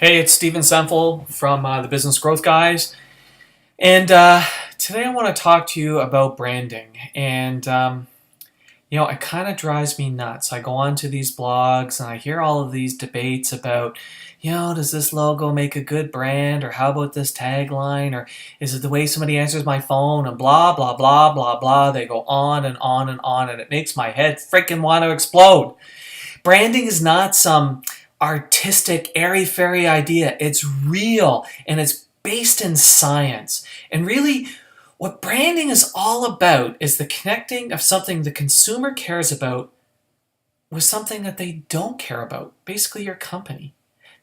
Hey, it's Semple from the Business Growth Guys, and today I want to talk to you about branding. And it kind of drives me nuts. I go onto these blogs and I hear all of these debates about, does this logo make a good brand, or how about this tagline, or is it the way somebody answers my phone, and blah blah blah blah blah. They go on and on and on, and it makes my head freaking want to explode. Branding is not some artistic, airy fairy idea. It's real and it's based in science. And really, what branding is all about is the connecting of something the consumer cares about with something that they don't care about, basically your company.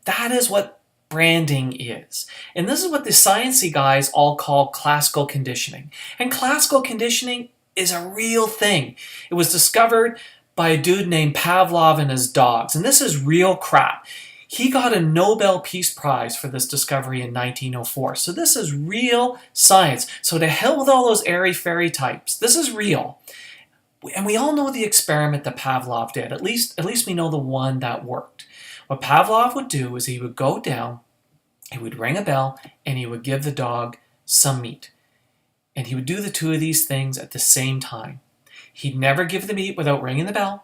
That is what branding is. And this is what the sciencey guys all call classical conditioning. And classical conditioning is a real thing. It was discovered by a dude named Pavlov and his dogs. And this is real crap. He got a Nobel Peace Prize for this discovery in 1904. So this is real science. So to hell with all those airy-fairy types. This is real. And we all know the experiment that Pavlov did. At least we know the one that worked. What Pavlov would do is he would go down, he would ring a bell, and he would give the dog some meat. And he would do the two of these things at the same time. He'd never give the meat without ringing the bell,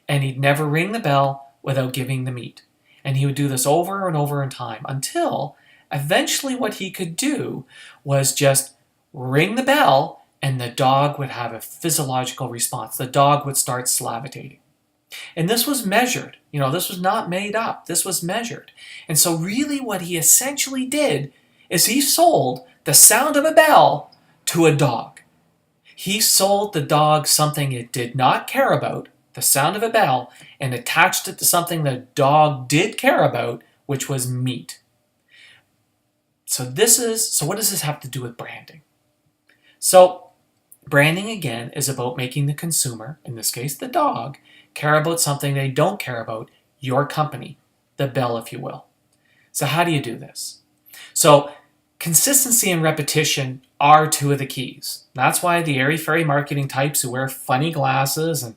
and he'd never ring the bell without giving the meat. And he would do this over and over in time until eventually what he could do was just ring the bell and the dog would have a physiological response. The dog would start salivating. And this was measured. This was not made up. This was measured. And so really what he essentially did is he sold the sound of a bell to a dog. He sold the dog something it did not care about, the sound of a bell, and attached it to something the dog did care about, which was meat. So what does this have to do with branding? So branding, again, is about making the consumer, in this case the dog, care about something they don't care about, your company, the bell, if you will. So how do you do this? So consistency and repetition are two of the keys. That's why the airy-fairy marketing types who wear funny glasses and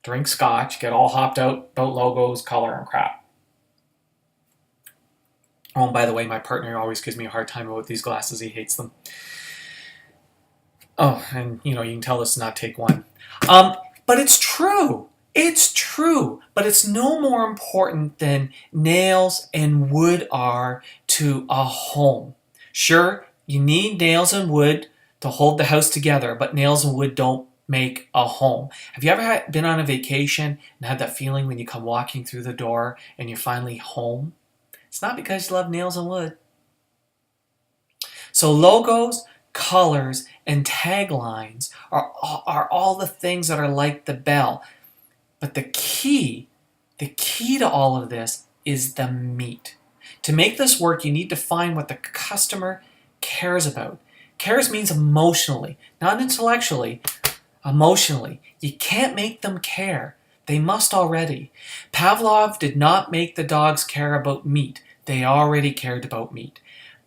drink scotch get all hopped out about logos, color, and crap. Oh, and by the way, my partner always gives me a hard time about these glasses. He hates them. Oh, and you can tell this is not take one. But it's true. It's true. But it's no more important than nails and wood are to a home. Sure, you need nails and wood to hold the house together, but nails and wood don't make a home. Have you ever been on a vacation and had that feeling when you come walking through the door and you're finally home? It's not because you love nails and wood. So logos, colors, and taglines are all the things that are like the bell. But the key to all of this is the meat. To make this work, you need to find what the customer cares about. Cares means emotionally, not intellectually, emotionally. You can't make them care. They must already. Pavlov did not make the dogs care about meat. They already cared about meat.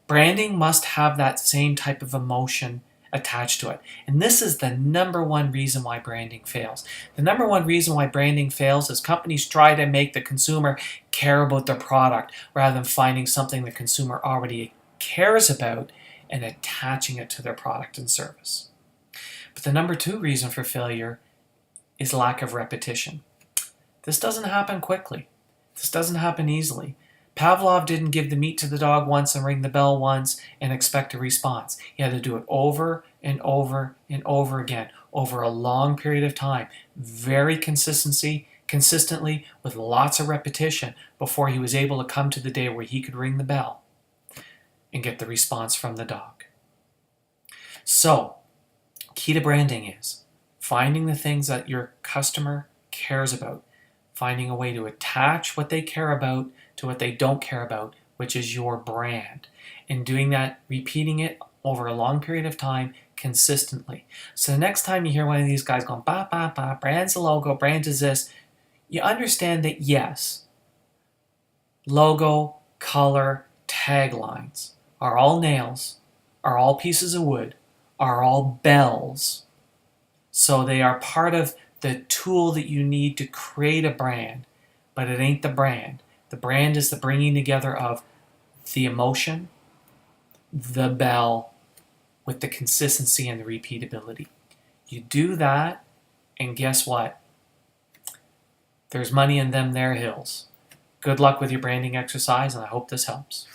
Branding must have that same type of emotion attached to it. And this is the number one reason why branding fails. The number one reason why branding fails is companies try to make the consumer care about their product rather than finding something the consumer already cares about and attaching it to their product and service. But the number two reason for failure is lack of repetition. This doesn't happen quickly. This doesn't happen easily. Pavlov didn't give the meat to the dog once and ring the bell once and expect a response. He had to do it over and over and over again, over a long period of time, very consistently, with lots of repetition, before he was able to come to the day where he could ring the bell and get the response from the dog. So, key to branding is finding the things that your customer cares about, finding a way to attach what they care about to what they don't care about, which is your brand. And doing that, repeating it over a long period of time consistently. So the next time you hear one of these guys going, ba, ba, ba, brand's a logo, brand is this, you understand that yes, logo, color, taglines are all nails, are all pieces of wood, are all bells. So they are part of the tool that you need to create a brand, but it ain't the brand. The brand is the bringing together of the emotion, the bell, with the consistency and the repeatability. You do that, and guess what? There's money in them there hills. Good luck with your branding exercise, and I hope this helps.